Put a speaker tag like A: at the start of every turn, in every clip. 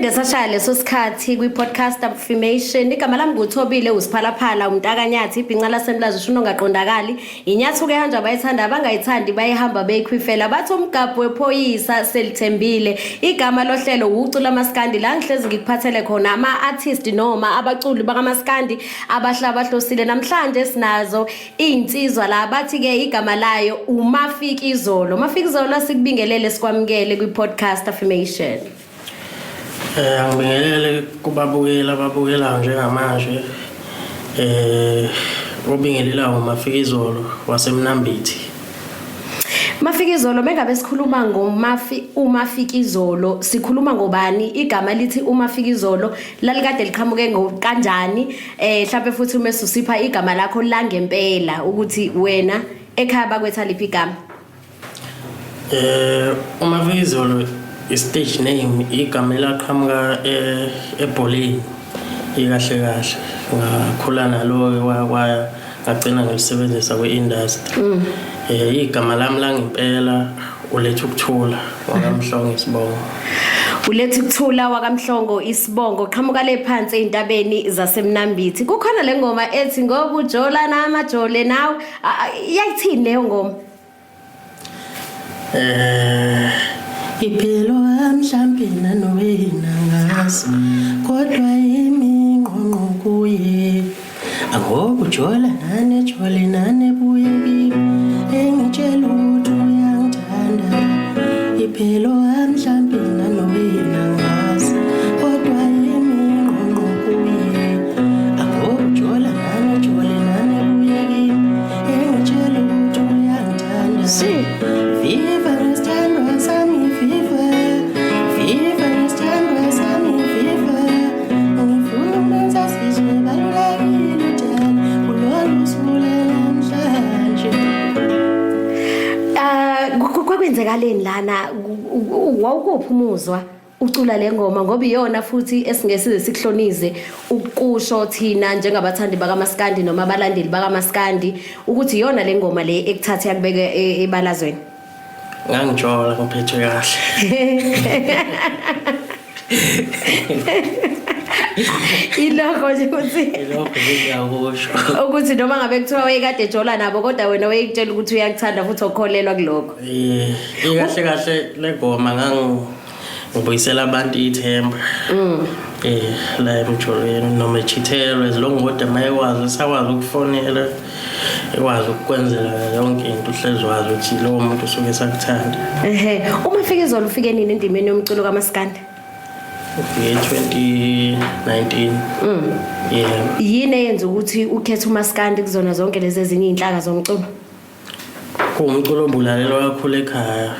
A: Ngesashaya leso sikhathi kwi-podcast Affirmation igama lami nguThobile usiphalaphala umntakanyathi ibhinqa lasemlazi usho ongaqondakali inyathi ke hanje abayithanda abangayithandi bayihamba beyikhwifela bathi umgabhu wephoyisa selithembile igama lohlelo ucula amaskandi la ngihlezi ngikuphathele khona ama-artist noma abaculi bakamaskandi abahlosile namhlanje sinazo insizwa la bathi ke igama layo uMafikizolo. Mafikizolo sikubingelele sikwamukele kwi-podcast Affirmation.
B: Ngibingelele ababukela njengamanje ubingelela uMafikizolo waseMnambithi.
A: Mafikizolo bengabe sikhuluma uMafikizolo sikhuluma ngobani igama lithi uMafikizolo lalikade liqhamuke kanjani mhlawumbe futhi umesusipha igama lakho la ngempela ukuthi wena ekhaya bakwetha liphi igama.
B: uMafikizolo stage name igama laqhamuka eBholeni ikahle ngakhula nalo waya ngagcina ngilisebenzisa kwe-industry. Igama lami la ngempela uletha ukuthula wakamhlongo isibongo.
A: Uletha ukuthula wakamhlongo isibongo qhamuka le phansi eintabeni zaseMnambithi. Kukhona le ngoma ethi ngoba ujola namajole nawe iyayithini leyo ngoma?
B: Iphelo mhlambe nanowena ngazi kodwa imingqonqo kuye angoba ujola nane jole nane buye kimi engitshela ukuthi uyangithanda iphelo mhlambe nanowena ngazi kodwa imingqonqo kuye angoba ujola nane jole nane buye kimi engitshela ukuthi uyangithanda. Viva Restando Sami Viva Restando Sami Viva Ngifuna umenza sizwe balulekile njalo kulolu suku namhlanje.
A: Kwenzekaleni lana wawukuphi umuzwa ucula le ngoma ngoba iyona futhi esingesize sikuhlonize ukusho thina njengabathandi bakamaskandi noma abalandeli bakamaskandi ukuthi iyona le ngoma le ekuthatha yakubeke ebalazweni.
B: Ngangijola ngiphethe kahle.
A: Ilokho nje
B: ngiyakusho
A: ukuthi noma ngabe kuthiwa wayekade ejola nabo kodwa wena wayekutshela ukuthi uyakuthanda futhi okholelwa kuloko.
B: Kahle le ngoma ngibuyisela abantu ithemba. La emjolweni noma echithelo ezilongoda mayekwazi sakwazi ukufonela ekwazi ukukwenzela yonke into uhlezi wazi ukuthi lo muntu usuke esakuthanda.
A: uMafikizolo ufike nini endimeni yomculo kaMaskandi?
B: 2019.
A: Yini eyenza ukuthi ukhethe uMaskandi kuzona zonke lezi ezinye inhlaka zomculo?
B: Umculo obulalelwa kakhulu ekhaya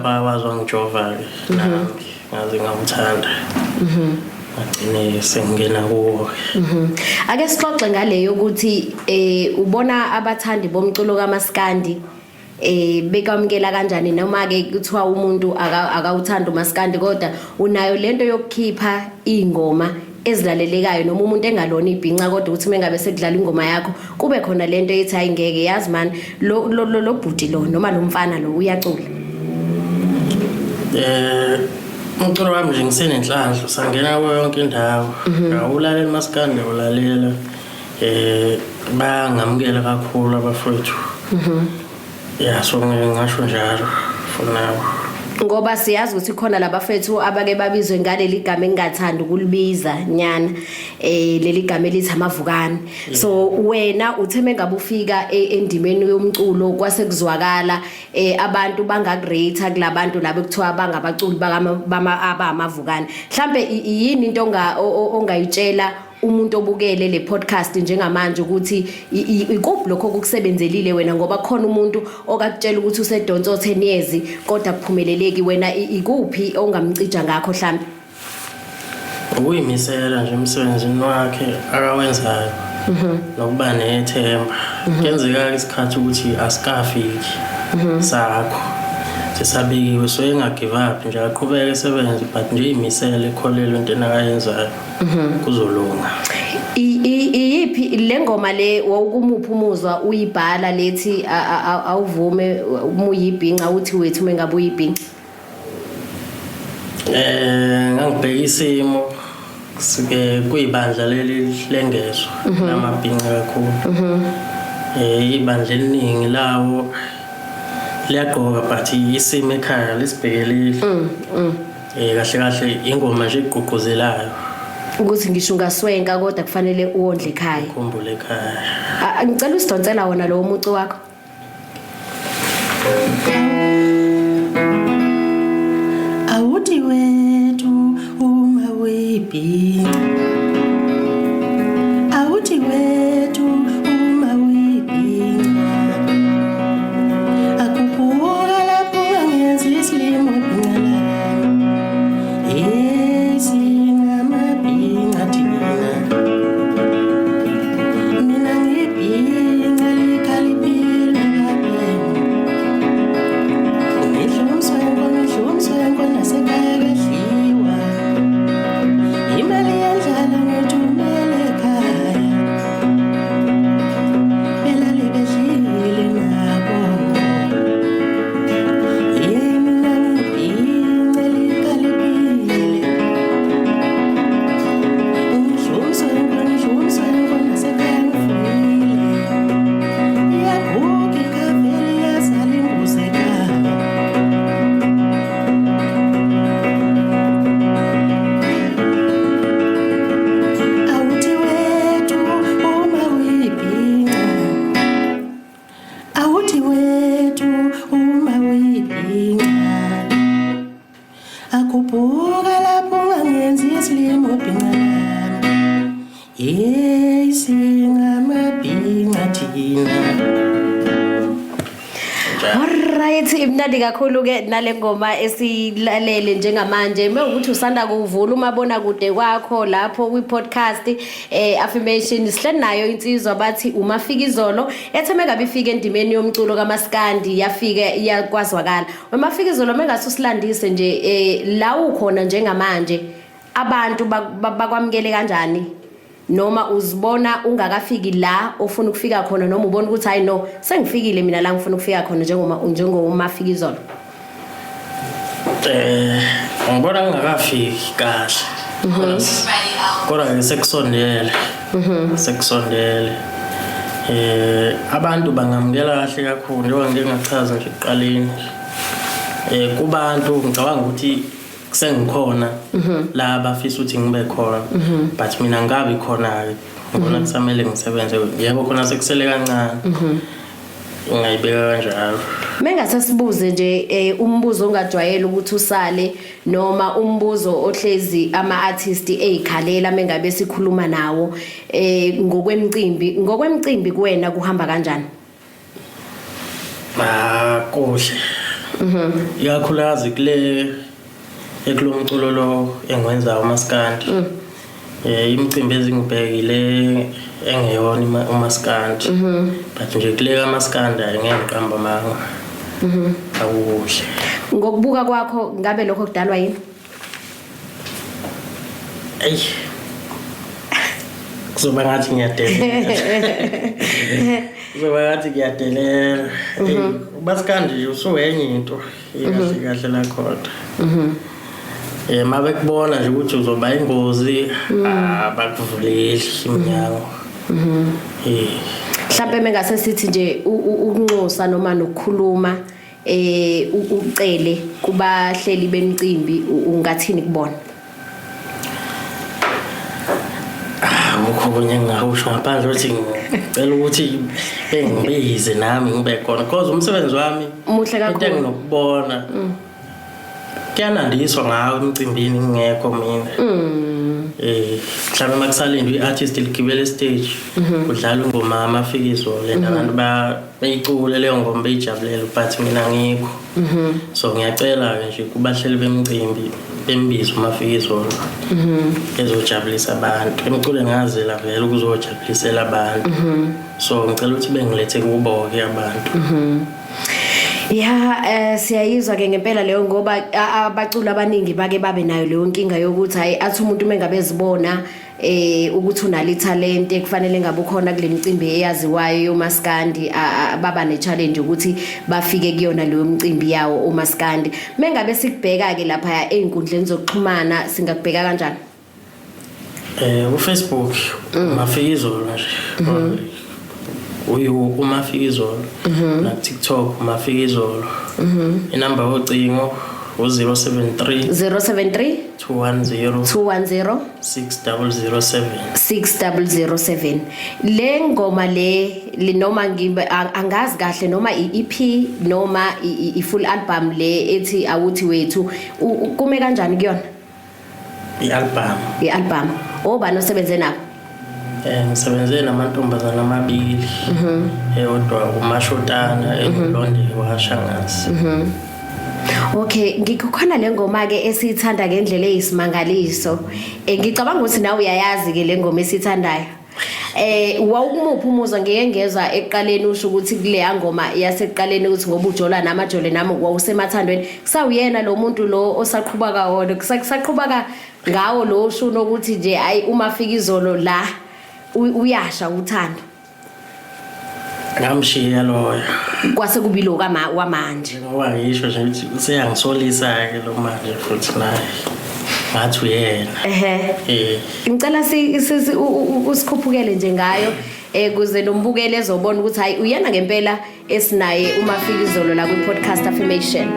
B: bayakwazi ngijova ke nami ngaze ngawuthanda. Agcine sengena kuwo.
A: Ake sixoxe ngaleyo ukuthi ubona abathandi bomculo kaMaskandi bekamukela kanjani noma ke kuthiwa umuntu akawuthanda uMaskandi kodwa unayo lento yokukhipha ingoma ezilalelekayo noma umuntu engalona ibhinqa kodwa uthi mengabe sekudlala ingoma yakho kube khona lento ethi ayingeke yazi man lo bhuti lo noma lo mfana lo uyacula.
B: Umculo wami nje ngisenenhlanhla sangena kuyo yonke indawo. Awulalela uMaskandi ulalela bangamukela kakhulu abafowethu. So ngisho njalo for now.
A: Ngoba siyazi ukuthi khona labafethu abake babizwe ngaleli gama engathanda ukulibiza nyana leli gama elithi amavukani. So wena utheme ngabe ufika endimeni yomculo kwase kuzwakala abantu bangakurate kulabantu labo ekuthiwa bangabaculi abamavukani. Mhlambe yini into ongayitshela umuntu obukele le podcast njengamanje ukuthi ikuphi lokho okukusebenzelile wena ngoba khona umuntu okakutshela ukuthi usedonso 10 years kodwa kuphumeleleki wena ikuphi ongamcija ngakho mhlambe?
B: Uyimisela nje emsebenzini wakhe akawenzayo nokuba nethemba. Kenzeka isikhathi ukuthi asikafiki sakho sesabikiwe so engagive up nje aqhubeke esebenze but nje imisele ekholelwe into enakayenzayo kuzolunga.
A: Iyiphi le ngoma le wawukumuphi umuzwa uyibhala lethi awuvume umuyibhinqa uthi wethu mengabe uyibhinqa?
B: Ngangibheka isimo sike kuyibandla leli lengezwe lamabhinqa kakhulu. Ibandla eliningi lawo liyagqoka but isimo ekhaya lisibhekelile. Kahle kahle ingoma nje igqugquzelayo
A: ukuthi ngisho ungaswenka kodwa kufanele uwondle ekhaya.
B: Ukhumbule ekhaya.
A: Ngicela usidonsela wona lo mucu wakho.
C: Awuthi wethu uma wibhinqa, awuthi wethu uma wibhinqa, akuphuka lapho angenza isilimo bhinqa lami, singamabhinqa thina, mina ngibhinqa likhalipile kaphela. Ngihlumswenko nasekhaya kadliwa, imali yendlala ngithumele ekhaya, belale bedlile nabo. Mina ngibhinqa likhalipile, ngihlumswenko nasekhaya ngifuyile, iyaguga ikhaveli yazala imbuzi ekhaya. Awuthi wethu uma wibhinqa, awuthi wethu uma wibhinqa, akuphuka lapho ungangenzi isilimo bhinqa lami, singamabhinqa thina.
A: Alright, imnandi kakhulu ke nale ngoma esilalele njengamanje. Mewukuthi usanda kuvula umabona kude kwakho lapho kwi-podcast affirmation sihleli nayo insizwa bathi umafika izolo ethemeka bifika endimeni yomculo kaMaskandi yafika iyakwazwakala. Umafika izolo mengasusilandise nje la ukhona njengamanje abantu bakwamukele kanjani? Noma uzibona ungakafiki la ofuna ukufika khona noma ubona ukuthi hayi no sengifikile mina la ngifuna ukufika khona njengoma fika izolo.
B: Ngibona ngingakafiki kahle. Kodwa sekusondele. Sekusondele. Abantu bangamukela kahle kakhulu njengoba ngingachaza nje ekuqaleni. Kubantu ngicabanga ukuthi kusengikhona la bafisa ukuthi ngibe khona but mina ngabi khona ke ngibona kusamele ngisebenze yebo khona sekusele kancane ngayibeka kanjalo.
A: Mengase sibuze nje umbuzo ongajwayele ukuthi usale noma umbuzo ohlezi ama-artist ezikhalela mengabe sikhuluma nawo ngokwemicimbi kuwena kuhamba kanjani?
B: Kuhle. Ikakhulukazi ekulomculo lo engiwenza uMaskandi. Imicimbi ezingibhekile engeyona uMaskandi. But nje kule kaMaskandi ngeke ngiqamba manga. Akuhle.
A: Ngokubuka kwakho ngabe lokho kudalwa yini?
B: Kuzoba ngathi ngiyadelela. Kuzoba ngathi ngiyadelela. uMaskandi nje usuwenye into kahle la khona. Mabekubona nje ukuthi uzoba ingozi abakuvuleli iminyango.
A: Mhlawumbe mengase sithi nje ukunxusa noma nokukhuluma ucele kubahleli bemicimbi ungathini kubona?
B: Ukubonye ngawusho ngaphandle ukuthi ngicela ukuthi ngibize nami ngibe khona because umsebenzi wami
A: muhle kakhulu.
B: Into enginokubona kuyanandiswa ngawo emcimbini ngingekho mina. Mhlawumbe makusalindwe i-artist ligibele stage kudlala ingoma amafikizo lena abantu bayicule leyo ngoma beyijabulela but mina ngikho. So ngiyacela nje kubahleli bemicimbi bembizo amafikizo ezojabulisa abantu. Emculo ngazela vele ukuzojabulisela abantu. So ngicela ukuthi bengilethe kubo ke abantu.
A: Ya siyayizwa ke ngempela leyo ngoba abaculi abaningi bake babe nayo leyo nkinga yokuthi hayi athi umuntu mengabe ezibona ukuthi unale talent ekufanele ngabe ukhona kule micimbi eyaziwayo yomaskandi baba ne challenge ukuthi bafike kuyona leyo micimbi yawo omaskandi. Mengabe sikubheka ke lapha einkundleni zokuxhumana singakubheka kanjani?
B: uFacebook Mafikizolo nje. uMafikizolo na TikTok Mafikizolo. Inamba yocingo u073 210 6007. Le ngoma le noma ngibe angazi kahle noma iEP noma ifull album le ethi awuthi wethu kume kanjani kuyona? iAlbum. Obani osebenze nabo? Ngisebenze namantombazana amabili. Eyodwa uMashotana eNdonde waShangazi.
A: Okay, ngikukhona le ngoma ke esithanda ngendlela eyisimangaliso. Ngicabanga ukuthi nawe uyayazi ke le ngoma esithandayo. Wawukumuphi umuzwa ngeke ngezwe eqaleni usho ukuthi kule ngoma yaseqaleni ukuthi ngoba uJola namajole nami wawusemathandweni kusawuyena lo muntu lo osaqhubaka wona kusaqhubaka ngawo lo usho nokuthi nje ayi uMafikizolo la uyasha uthando
B: ngamshiya loyo
A: kwase kubilo wamanje
B: ngoba ngisho nje ukuthi useyangisolisa ke lo manje futhi naye ngathi uyena
A: ngicela usikhuphukele nje ngayo kuze lombukele ezobona ukuthi hayi uyena ngempela esinaye uMafikizolo la ku podcast affirmation.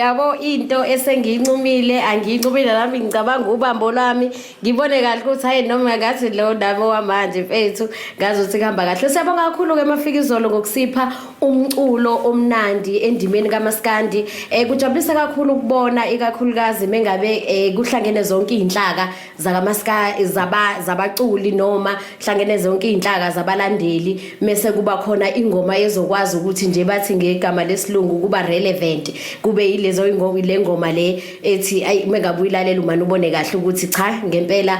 A: yabo into esengiyinqumile angiyinqumile nami ngicabanga ubambo lwami ngibone kahle ukuthi hayi noma ngathi lo ndaba wamanje mfethu ngazothi kuhamba kahle. Siyabonga kakhulu ke Mafikizolo ngokusipha umculo omnandi endimeni kaMaskandi. Kujabulisa kakhulu ukubona ikakhulukazi mengabe kuhlangene zonke izinhlaka zakaMaskandi zabaculi noma hlangene zonke izinhlaka zabalandeli mase kuba khona ingoma ezokwazi ukuthi nje bathi ngegama lesilungu kuba relevant kube yilezo ingoma le ngoma le ethi ayi mengabe uyilalela umani ubone kahle ukuthi cha ngempela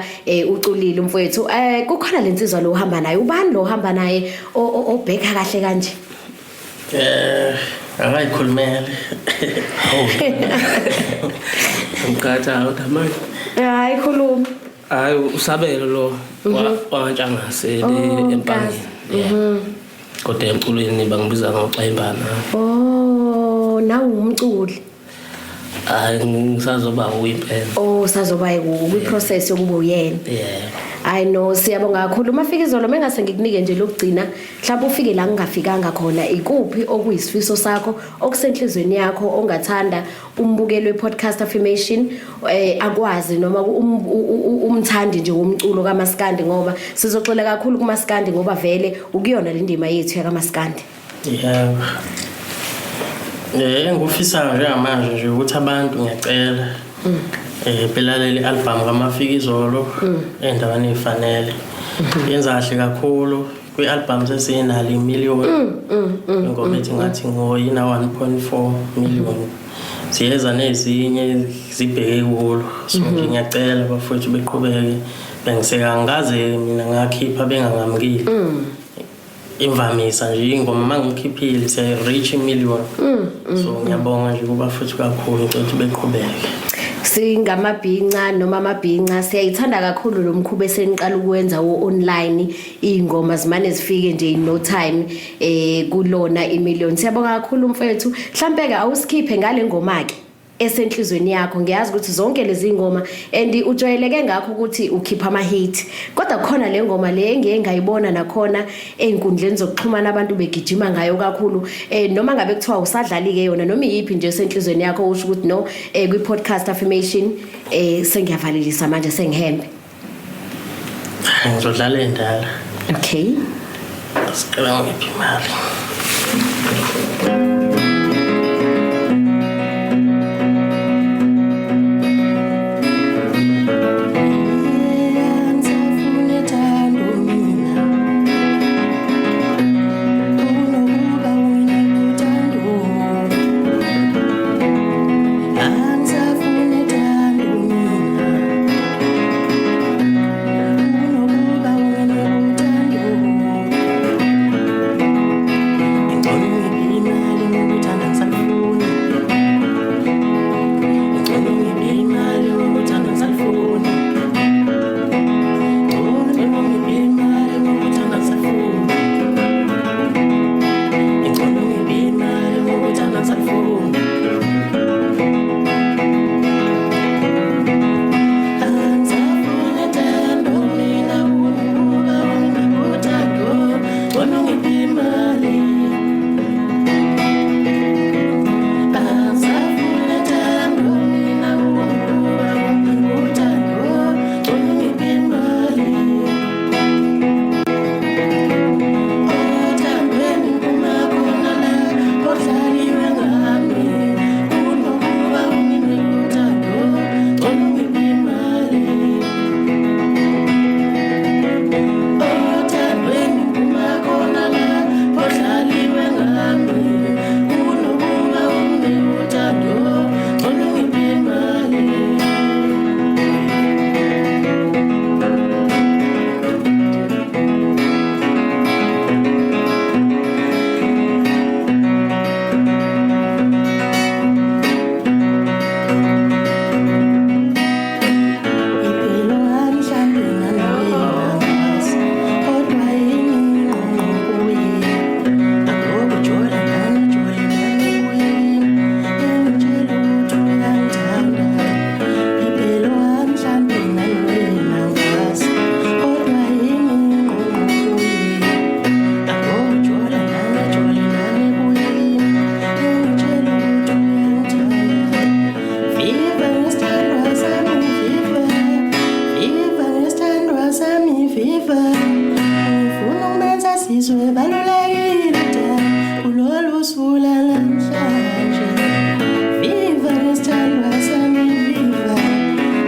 A: uculile umfowethu. Kukhona lensizwa lo uhamba naye ubani lo uhamba naye obheka kahle kanje?
B: Akayikhulumele.
D: Ngikhatha uDamani.
A: Hayi khuluma.
D: Hayi usabelo lo wantshangase empangeni. Kodwa emculweni bangibiza ngoXayimbana.
A: Oh, nawu umculi.
D: Hayi ngisazoba uyimpela.
A: Sazoba kwi-process yokuba uyena. I know siyabonga kakhulu Mafikizolo mengase ngikunike nje lokugcina mhlawumbe ufike la ngingafikanga khona ikuphi okuyisifiso sakho okusenhlizweni yakho ongathanda umbukelo we-podcast affirmation akwazi noma umthandi nje womculo kaMaskandi ngoba sizoxolela kakhulu kuMaskandi ngoba vele ukuyona le ndima yethu yakaMaskandi.
B: Engufisa njengamanje nje ukuthi abantu ngiyacela belaleli album kaMafikizolo endaweni efanele yenza kahle kakhulu kwi-album sesinalo 1 million ngoba ethi ngathi ngoyina 1.4 million siyeza nezinye zibheke kulo so ngiyacela bafowethu beqhubeke bengiseka ngaze mina ngakhipha bengangamukile imvamisa nje ingoma mangikhiphile siya reach 1 million so ngiyabonga nje kuba futhi kakhulu ukuthi beqhubeke.
A: Singamabhinqa noma amabhinqa siyayithanda kakhulu lo mkhuba eseniqala ukwenza online ingoma zimane zifike nje in no time kulona 1 million. Siyabonga kakhulu mfethu mhlambe ke awusikhiphe ngale ngoma ke esenhlizweni yakho ngiyazi ukuthi zonke lezi ngoma and ujwayeleke ngakho ukuthi ukhipha ama hit kodwa khona le ngoma le engeke ngayibona nakhona einkundleni zokuxhumana abantu begijima ngayo kakhulu noma ngabe kuthiwa usadlali ke yona noma yipi nje esenhlizweni yakho usho ukuthi no kwi podcast affirmation sengiyavalelisa manje sengihembe
B: ngizodlala endala.
A: Okay
B: Sicela ngiphi imali.
C: Imali Viva, ngifuna ukumenza sizwe balulekile kulolu suku lanamhlanje. Viva ngesithandwa sami, viva,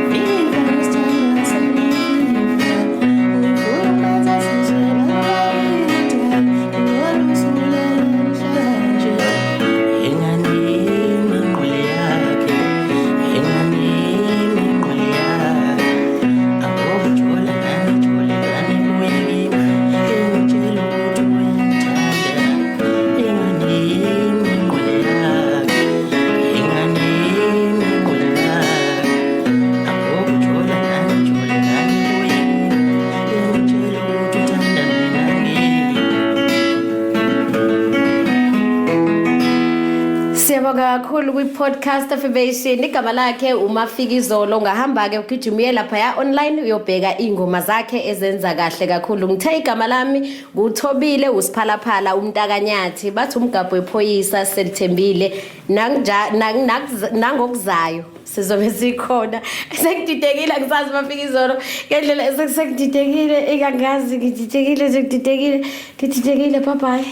C: viva ngesithandwa sami, viva. Ngifuna ukumenza sizwe balulekile kulolu suku lanamhlanje. Ingane imiqwele yakhe, ingane imiqwele yakhe. Akujula nani jule nani kuyekimi, engitshela ukuthi uyangithanda. Ingane imiqwele yakhe, ingane imiqwele yakhe. Akujula nani jule nani kuyekimi, engitshela ukuthi uthanda mina ngini.
A: Siyabonga kakhulu kwi-podcast affirmation. Igama lakhe uMafikizolo. Ungahamba-ke ugijima uye laphaya online uyobheka iy'ngoma zakhe ezenza kahle kakhulu. Ngithe igama lami nguThobile uSiphalaphala umntakanyathi. Bathi umgabho wephoyisa selithembile. Nangokuzayo sizobe sikhona. Sengididekile angisazi Mafikizolo. Ngendlela sengididekile, engangazi ngididekile, bye bye.